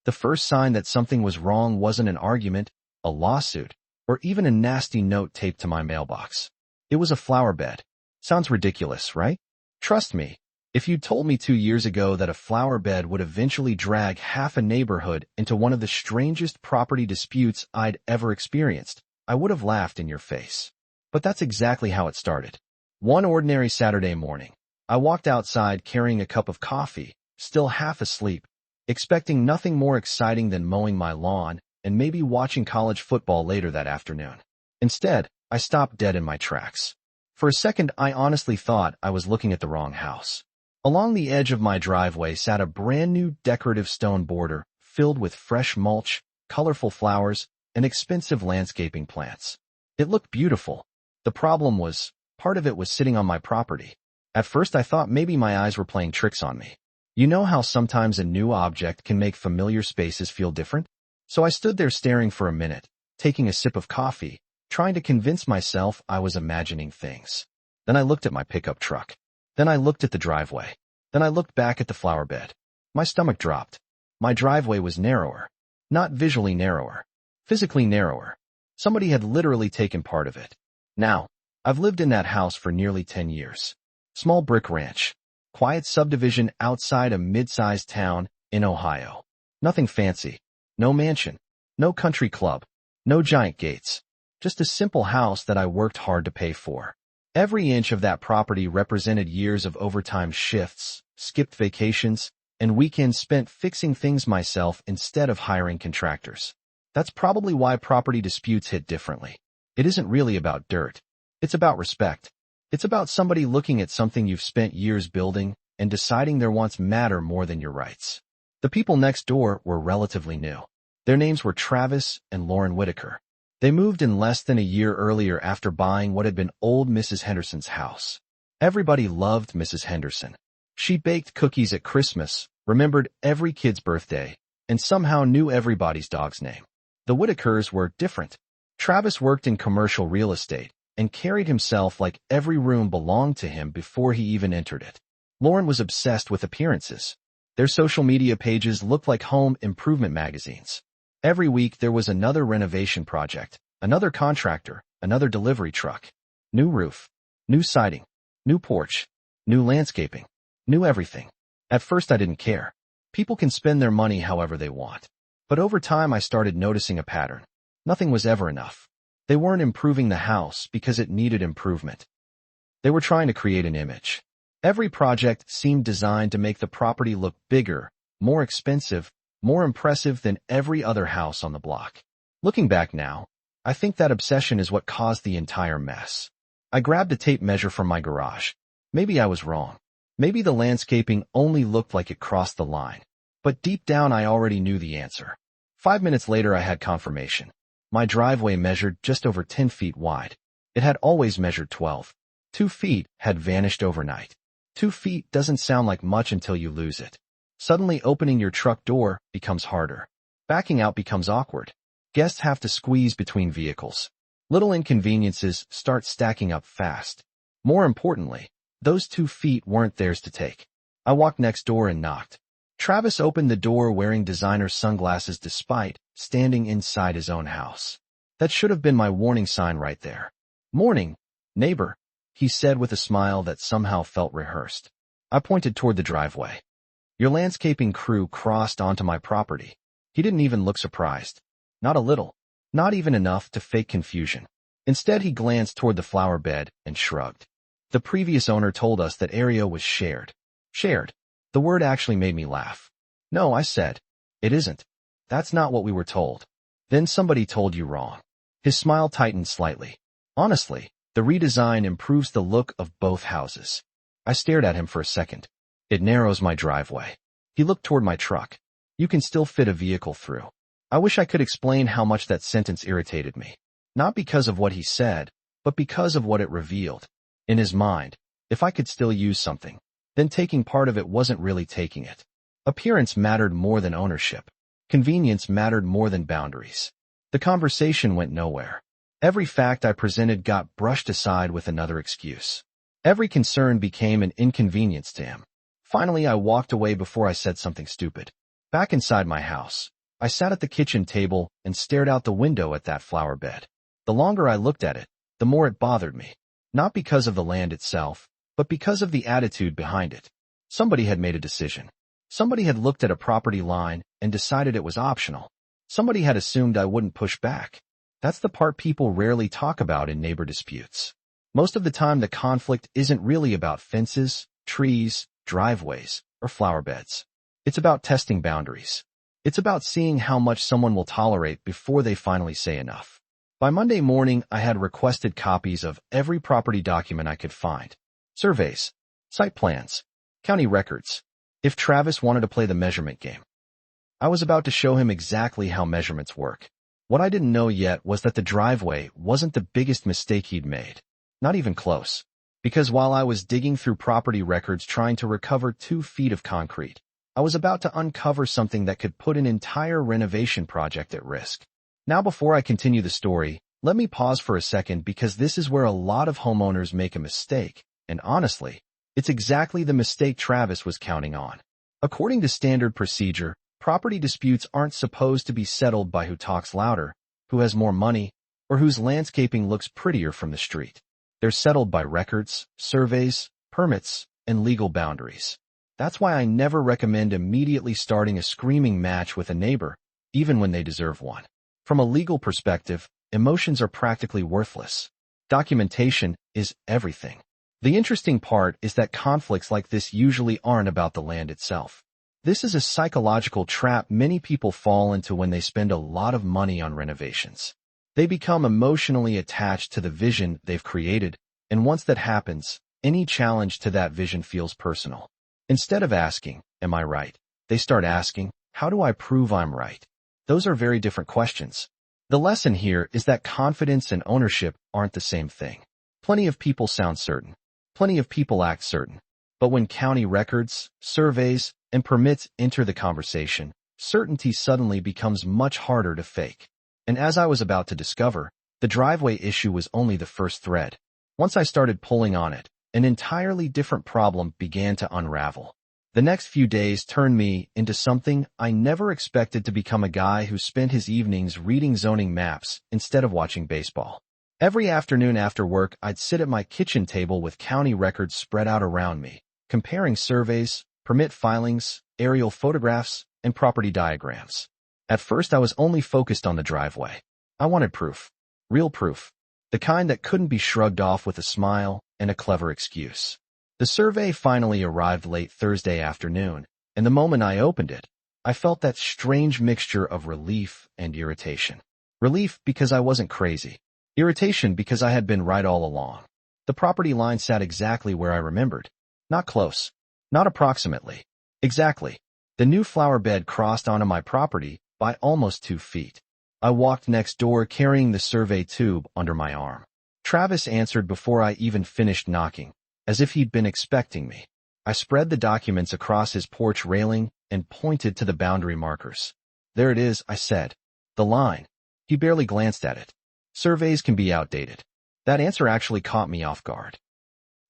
The first sign that something was wrong wasn't an argument, a lawsuit, or even a nasty note taped to my mailbox. It was a flower bed. Sounds ridiculous, right? Trust me, if you'd told me 2 years ago that a flower bed would eventually drag half a neighborhood into one of the strangest property disputes I'd ever experienced, I would have laughed in your face. But that's exactly how it started. One ordinary Saturday morning, I walked outside carrying a cup of coffee, still half asleep, expecting nothing more exciting than mowing my lawn and maybe watching college football later that afternoon. Instead, I stopped dead in my tracks. For a second, I honestly thought I was looking at the wrong house. Along the edge of my driveway sat a brand new decorative stone border filled with fresh mulch, colorful flowers, and expensive landscaping plants. It looked beautiful. The problem was, part of it was sitting on my property. At first I thought maybe my eyes were playing tricks on me. You know how sometimes a new object can make familiar spaces feel different? So I stood there staring for a minute, taking a sip of coffee, trying to convince myself I was imagining things. Then I looked at my pickup truck. Then I looked at the driveway. Then I looked back at the flower bed. My stomach dropped. My driveway was narrower. Not visually narrower. Physically narrower. Somebody had literally taken part of it. Now, I've lived in that house for nearly 10 years. Small brick ranch. Quiet subdivision outside a mid-sized town in Ohio. Nothing fancy. No mansion. No country club. No giant gates. Just a simple house that I worked hard to pay for. Every inch of that property represented years of overtime shifts, skipped vacations, and weekends spent fixing things myself instead of hiring contractors. That's probably why property disputes hit differently. It isn't really about dirt. It's about respect. It's about somebody looking at something you've spent years building and deciding their wants matter more than your rights. The people next door were relatively new. Their names were Travis and Lauren Whitaker. They moved in less than a year earlier after buying what had been old Mrs. Henderson's house. Everybody loved Mrs. Henderson. She baked cookies at Christmas, remembered every kid's birthday, and somehow knew everybody's dog's name. The Whitakers were different. Travis worked in commercial real estate and carried himself like every room belonged to him before he even entered it. Lauren was obsessed with appearances. Their social media pages looked like home improvement magazines. Every week there was another renovation project, another contractor, another delivery truck. New roof, new siding, new porch, new landscaping, new everything. At first I didn't care. People can spend their money however they want. But over time I started noticing a pattern. Nothing was ever enough. They weren't improving the house because it needed improvement. They were trying to create an image. Every project seemed designed to make the property look bigger, more expensive, more impressive than every other house on the block. Looking back now, I think that obsession is what caused the entire mess. I grabbed a tape measure from my garage. Maybe I was wrong. Maybe the landscaping only looked like it crossed the line. But deep down I already knew the answer. 5 minutes later I had confirmation. My driveway measured just over 10 feet wide. It had always measured 12. 2 feet had vanished overnight. 2 feet doesn't sound like much until you lose it. Suddenly opening your truck door becomes harder. Backing out becomes awkward. Guests have to squeeze between vehicles. Little inconveniences start stacking up fast. More importantly, those 2 feet weren't theirs to take. I walked next door and knocked. Travis opened the door wearing designer sunglasses despite standing inside his own house. That should have been my warning sign right there. "Morning, neighbor," he said with a smile that somehow felt rehearsed. I pointed toward the driveway. "Your landscaping crew crossed onto my property." He didn't even look surprised. Not a little. Not even enough to fake confusion. Instead, he glanced toward the flower bed and shrugged. The previous owner told us that area was shared. Shared. The word actually made me laugh. "No," I said. "It isn't. That's not what we were told." "Then somebody told you wrong." His smile tightened slightly. "Honestly, the redesign improves the look of both houses." I stared at him for a second. "It narrows my driveway." He looked toward my truck. "You can still fit a vehicle through." I wish I could explain how much that sentence irritated me. Not because of what he said, but because of what it revealed. In his mind, if I could still use something, then taking part of it wasn't really taking it. Appearance mattered more than ownership. Convenience mattered more than boundaries. The conversation went nowhere. Every fact I presented got brushed aside with another excuse. Every concern became an inconvenience to him. Finally, I walked away before I said something stupid. Back inside my house, I sat at the kitchen table and stared out the window at that flower bed. The longer I looked at it, the more it bothered me. Not because of the land itself, but because of the attitude behind it. Somebody had made a decision. Somebody had looked at a property line and decided it was optional. Somebody had assumed I wouldn't push back. That's the part people rarely talk about in neighbor disputes. Most of the time, the conflict isn't really about fences, trees, driveways, or flower beds. It's about testing boundaries. It's about seeing how much someone will tolerate before they finally say enough. By Monday morning, I had requested copies of every property document I could find. Surveys, site plans, county records. If Travis wanted to play the measurement game, I was about to show him exactly how measurements work. What I didn't know yet was that the driveway wasn't the biggest mistake he'd made. Not even close. Because while I was digging through property records trying to recover 2 feet of concrete, I was about to uncover something that could put an entire renovation project at risk. Now, before I continue the story, let me pause for a second because this is where a lot of homeowners make a mistake, and honestly, it's exactly the mistake Travis was counting on. According to standard procedure, property disputes aren't supposed to be settled by who talks louder, who has more money, or whose landscaping looks prettier from the street. They're settled by records, surveys, permits, and legal boundaries. That's why I never recommend immediately starting a screaming match with a neighbor, even when they deserve one. From a legal perspective, emotions are practically worthless. Documentation is everything. The interesting part is that conflicts like this usually aren't about the land itself. This is a psychological trap many people fall into when they spend a lot of money on renovations. They become emotionally attached to the vision they've created, and once that happens, any challenge to that vision feels personal. Instead of asking, "Am I right?" they start asking, "How do I prove I'm right?" Those are very different questions. The lesson here is that confidence and ownership aren't the same thing. Plenty of people sound certain. Plenty of people act certain. But when county records, surveys, and permits enter the conversation, certainty suddenly becomes much harder to fake. And as I was about to discover, the driveway issue was only the first thread. Once I started pulling on it, an entirely different problem began to unravel. The next few days turned me into something I never expected to become: a guy who spent his evenings reading zoning maps instead of watching baseball. Every afternoon after work, I'd sit at my kitchen table with county records spread out around me, comparing surveys, permit filings, aerial photographs, and property diagrams. At first, I was only focused on the driveway. I wanted proof. Real proof. The kind that couldn't be shrugged off with a smile and a clever excuse. The survey finally arrived late Thursday afternoon, and the moment I opened it, I felt that strange mixture of relief and irritation. Relief because I wasn't crazy. Irritation because I had been right all along. The property line sat exactly where I remembered. Not close. Not approximately. Exactly. The new flower bed crossed onto my property by almost 2 feet. I walked next door carrying the survey tube under my arm. Travis answered before I even finished knocking, as if he'd been expecting me. I spread the documents across his porch railing and pointed to the boundary markers. "There it is," I said. "The line." He barely glanced at it. Surveys can be outdated. That answer actually caught me off guard.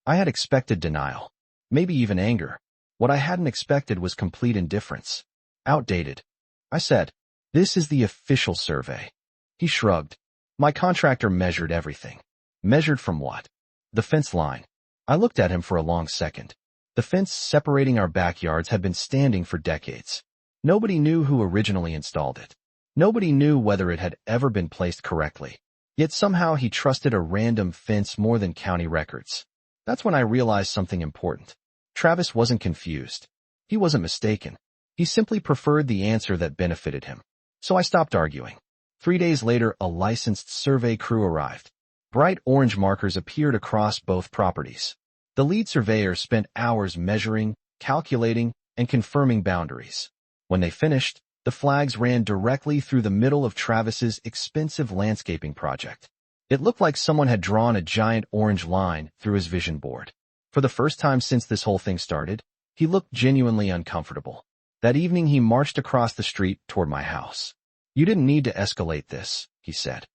I had expected denial. Maybe even anger. What I hadn't expected was complete indifference. "Outdated," I said. "This is the official survey." He shrugged. "My contractor measured everything." "Measured from what?" "The fence line." I looked at him for a long second. The fence separating our backyards had been standing for decades. Nobody knew who originally installed it. Nobody knew whether it had ever been placed correctly. Yet somehow he trusted a random fence more than county records. That's when I realized something important. Travis wasn't confused. He wasn't mistaken. He simply preferred the answer that benefited him. So I stopped arguing. 3 days later, a licensed survey crew arrived. Bright orange markers appeared across both properties. The lead surveyor spent hours measuring, calculating, and confirming boundaries. When they finished, the flags ran directly through the middle of Travis's expensive landscaping project. It looked like someone had drawn a giant orange line through his vision board. For the first time since this whole thing started, he looked genuinely uncomfortable. That evening, he marched across the street toward my house. "You didn't need to escalate this," he said.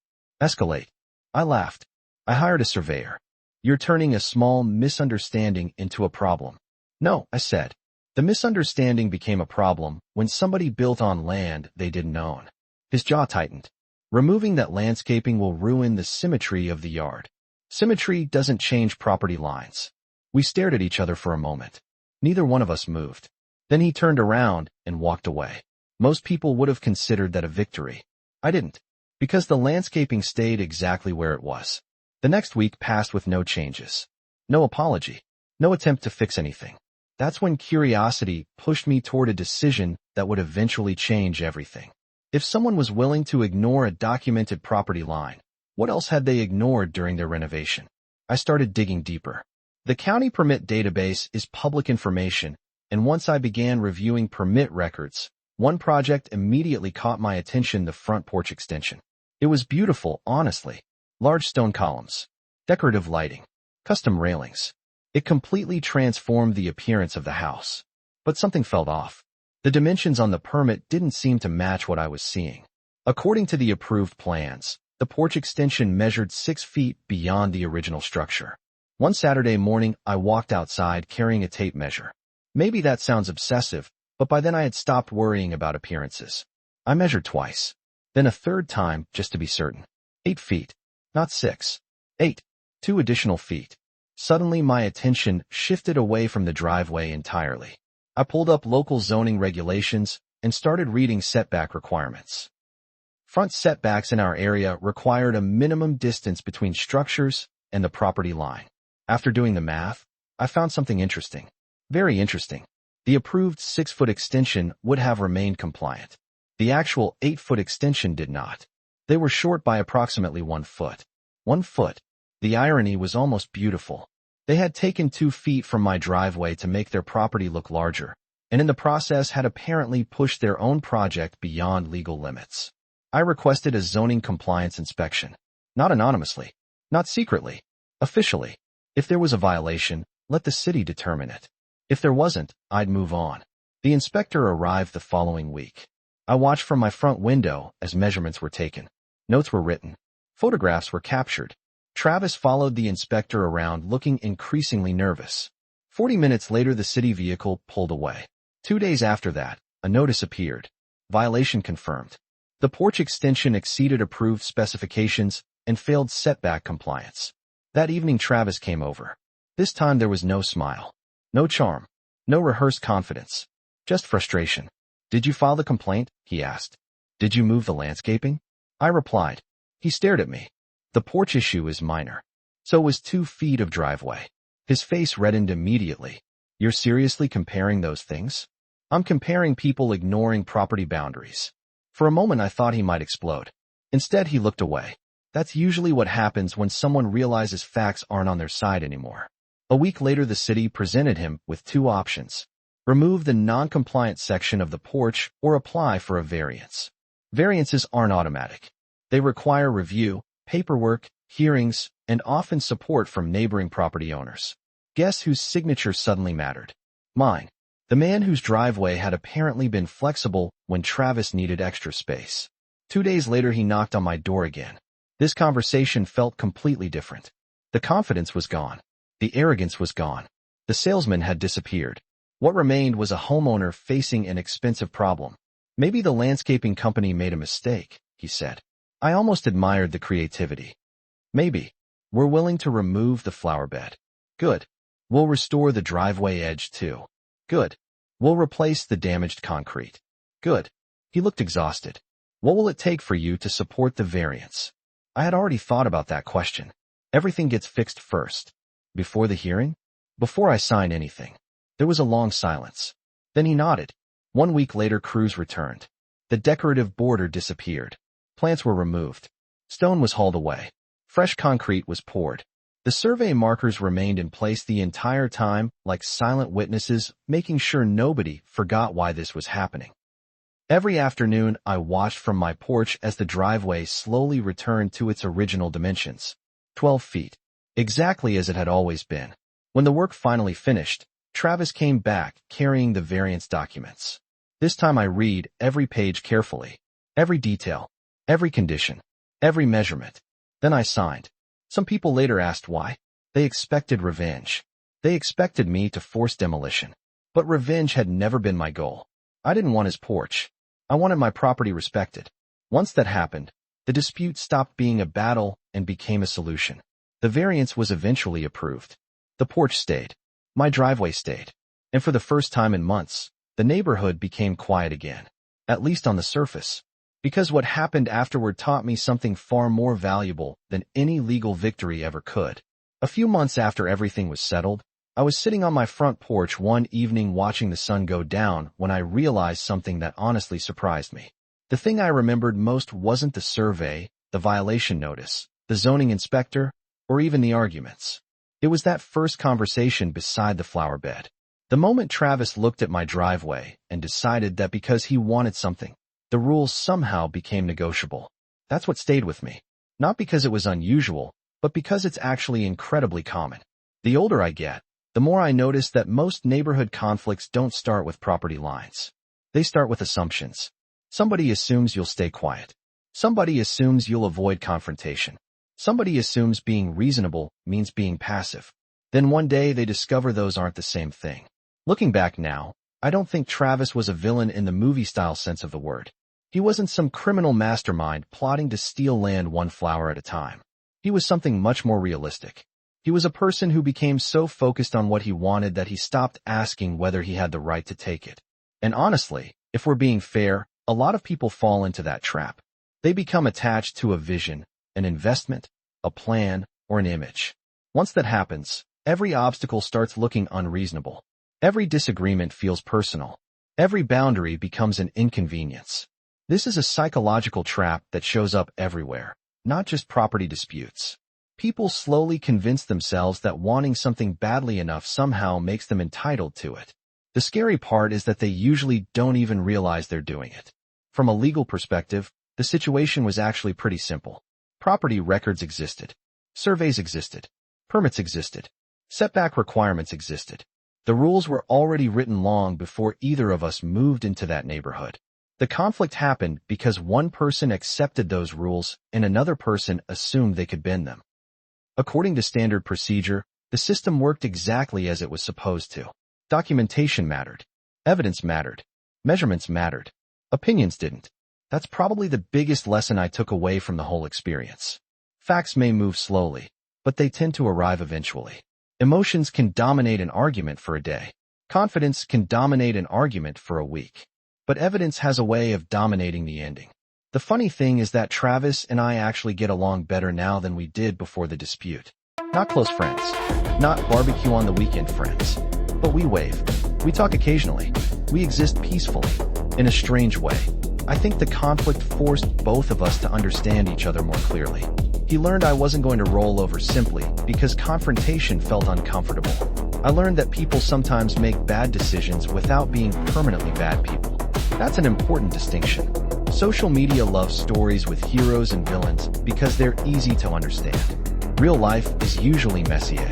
"Escalate?" I laughed. "I hired a surveyor. You're turning a small misunderstanding into a problem." "No," I said. The misunderstanding became a problem when somebody built on land they didn't own. His jaw tightened. Removing that landscaping will ruin the symmetry of the yard. Symmetry doesn't change property lines. We stared at each other for a moment. Neither one of us moved. Then he turned around and walked away. Most people would have considered that a victory. I didn't, because the landscaping stayed exactly where it was. The next week passed with no changes. No apology. No attempt to fix anything. That's when curiosity pushed me toward a decision that would eventually change everything. If someone was willing to ignore a documented property line, what else had they ignored during their renovation? I started digging deeper. The county permit database is public information, and once I began reviewing permit records, one project immediately caught my attention: the front porch extension. It was beautiful, honestly. Large stone columns, decorative lighting, custom railings. It completely transformed the appearance of the house. But something felt off. The dimensions on the permit didn't seem to match what I was seeing. According to the approved plans, the porch extension measured 6 feet beyond the original structure. One Saturday morning, I walked outside carrying a tape measure. Maybe that sounds obsessive, but by then I had stopped worrying about appearances. I measured twice, then a third time just to be certain. 8 feet, not 6. 8. 2 additional feet. Suddenly my attention shifted away from the driveway entirely. I pulled up local zoning regulations and started reading setback requirements. Front setbacks in our area required a minimum distance between structures and the property line. After doing the math, I found something interesting. Very interesting. The approved 6-foot extension would have remained compliant. The actual 8-foot extension did not. They were short by approximately 1 foot. 1 foot. The irony was almost beautiful. They had taken 2 feet from my driveway to make their property look larger, and in the process had apparently pushed their own project beyond legal limits. I requested a zoning compliance inspection. Not anonymously. Not secretly. Officially. If there was a violation, let the city determine it. If there wasn't, I'd move on. The inspector arrived the following week. I watched from my front window as measurements were taken. Notes were written. Photographs were captured. Travis followed the inspector around, looking increasingly nervous. 40 minutes later, the city vehicle pulled away. 2 days after that, a notice appeared. Violation confirmed. The porch extension exceeded approved specifications and failed setback compliance. That evening, Travis came over. This time there was no smile. No charm. No rehearsed confidence. Just frustration. "Did you file the complaint?" he asked. "Did you move the landscaping?" I replied. He stared at me. "The porch issue is minor. So was 2 feet of driveway." His face reddened immediately. "You're seriously comparing those things?" "I'm comparing people ignoring property boundaries." For a moment I thought he might explode. Instead he looked away. That's usually what happens when someone realizes facts aren't on their side anymore. A week later, the city presented him with 2 options. Remove the non-compliant section of the porch or apply for a variance. Variances aren't automatic. They require review, paperwork, hearings, and often support from neighboring property owners. Guess whose signature suddenly mattered? Mine. The man whose driveway had apparently been flexible when Travis needed extra space. 2 days later, he knocked on my door again. This conversation felt completely different. The confidence was gone. The arrogance was gone. The salesman had disappeared. What remained was a homeowner facing an expensive problem. "Maybe the landscaping company made a mistake," he said. I almost admired the creativity. "Maybe. We're willing to remove the flower bed." "Good. We'll restore the driveway edge too." "Good. We'll replace the damaged concrete." "Good." He looked exhausted. "What will it take for you to support the variance?" I had already thought about that question. Everything gets fixed first. Before the hearing? Before I sign anything. There was a long silence. Then he nodded. 1 week later, crews returned. The decorative border disappeared. Plants were removed. Stone was hauled away. Fresh concrete was poured. The survey markers remained in place the entire time, like silent witnesses, making sure nobody forgot why this was happening. Every afternoon, I watched from my porch as the driveway slowly returned to its original dimensions. 12 feet. Exactly as it had always been. When the work finally finished, Travis came back carrying the variance documents. This time I read every page carefully. Every detail. Every condition. Every measurement. Then I signed. Some people later asked why. They expected revenge. They expected me to force demolition. But revenge had never been my goal. I didn't want his porch. I wanted my property respected. Once that happened, the dispute stopped being a battle and became a solution. The variance was eventually approved. The porch stayed. My driveway stayed. And for the first time in months, the neighborhood became quiet again. At least on the surface. Because what happened afterward taught me something far more valuable than any legal victory ever could. A few months after everything was settled, I was sitting on my front porch one evening watching the sun go down when I realized something that honestly surprised me. The thing I remembered most wasn't the survey, the violation notice, the zoning inspector, or even the arguments. It was that first conversation beside the flower bed. The moment Travis looked at my driveway and decided that because he wanted something, the rules somehow became negotiable. That's what stayed with me. Not because it was unusual, but because it's actually incredibly common. The older I get, the more I notice that most neighborhood conflicts don't start with property lines. They start with assumptions. Somebody assumes you'll stay quiet. Somebody assumes you'll avoid confrontation. Somebody assumes being reasonable means being passive. Then one day they discover those aren't the same thing. Looking back now, I don't think Travis was a villain in the movie-style sense of the word. He wasn't some criminal mastermind plotting to steal land one flower at a time. He was something much more realistic. He was a person who became so focused on what he wanted that he stopped asking whether he had the right to take it. And honestly, if we're being fair, a lot of people fall into that trap. They become attached to a vision, an investment, a plan, or an image. Once that happens, every obstacle starts looking unreasonable. Every disagreement feels personal. Every boundary becomes an inconvenience. This is a psychological trap that shows up everywhere, not just property disputes. People slowly convince themselves that wanting something badly enough somehow makes them entitled to it. The scary part is that they usually don't even realize they're doing it. From a legal perspective, the situation was actually pretty simple. Property records existed. Surveys existed. Permits existed. Setback requirements existed. The rules were already written long before either of us moved into that neighborhood. The conflict happened because one person accepted those rules and another person assumed they could bend them. According to standard procedure, the system worked exactly as it was supposed to. Documentation mattered. Evidence mattered. Measurements mattered. Opinions didn't. That's probably the biggest lesson I took away from the whole experience. Facts may move slowly, but they tend to arrive eventually. Emotions can dominate an argument for a day. Confidence can dominate an argument for a week. But evidence has a way of dominating the ending. The funny thing is that Travis and I actually get along better now than we did before the dispute. Not close friends. Not barbecue on the weekend friends. But we wave. We talk occasionally. We exist peacefully. In a strange way. I think the conflict forced both of us to understand each other more clearly. He learned I wasn't going to roll over simply because confrontation felt uncomfortable. I learned that people sometimes make bad decisions without being permanently bad people. That's an important distinction. Social media loves stories with heroes and villains because they're easy to understand. Real life is usually messier.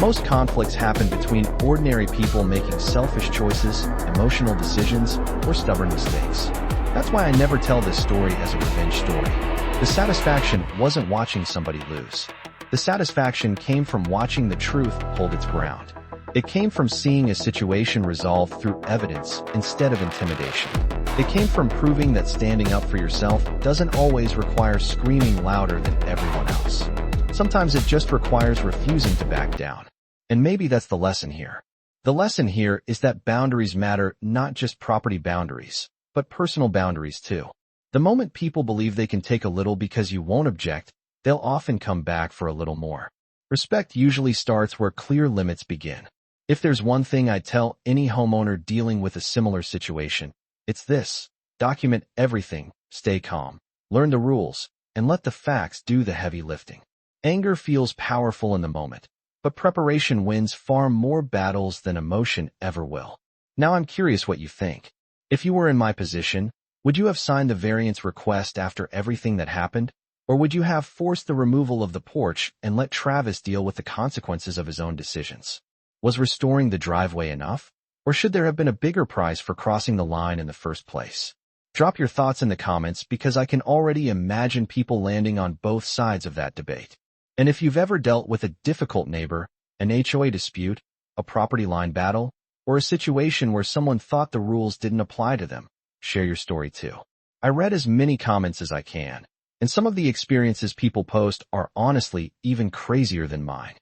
Most conflicts happen between ordinary people making selfish choices, emotional decisions, or stubborn mistakes. That's why I never tell this story as a revenge story. The satisfaction wasn't watching somebody lose. The satisfaction came from watching the truth hold its ground. It came from seeing a situation resolved through evidence instead of intimidation. It came from proving that standing up for yourself doesn't always require screaming louder than everyone else. Sometimes it just requires refusing to back down. And maybe that's the lesson here. The lesson here is that boundaries matter, not just property boundaries, but personal boundaries too. The moment people believe they can take a little because you won't object, they'll often come back for a little more. Respect usually starts where clear limits begin. If there's one thing I tell any homeowner dealing with a similar situation, it's this: document everything, stay calm, learn the rules, and let the facts do the heavy lifting. Anger feels powerful in the moment, but preparation wins far more battles than emotion ever will. Now I'm curious what you think. If you were in my position, would you have signed the variance request after everything that happened? Or would you have forced the removal of the porch and let Travis deal with the consequences of his own decisions? Was restoring the driveway enough? Or should there have been a bigger price for crossing the line in the first place? Drop your thoughts in the comments because I can already imagine people landing on both sides of that debate. And if you've ever dealt with a difficult neighbor, an HOA dispute, a property line battle, or a situation where someone thought the rules didn't apply to them. Share your story too. I read as many comments as I can, and some of the experiences people post are honestly even crazier than mine.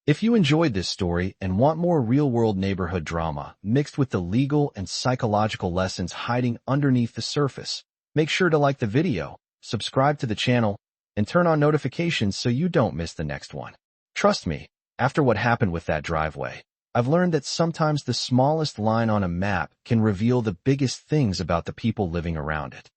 If you enjoyed this story and want more real-world neighborhood drama mixed with the legal and psychological lessons hiding underneath the surface, make sure to like the video, subscribe to the channel, and turn on notifications so you don't miss the next one. Trust me, after what happened with that driveway, I've learned that sometimes the smallest line on a map can reveal the biggest things about the people living around it.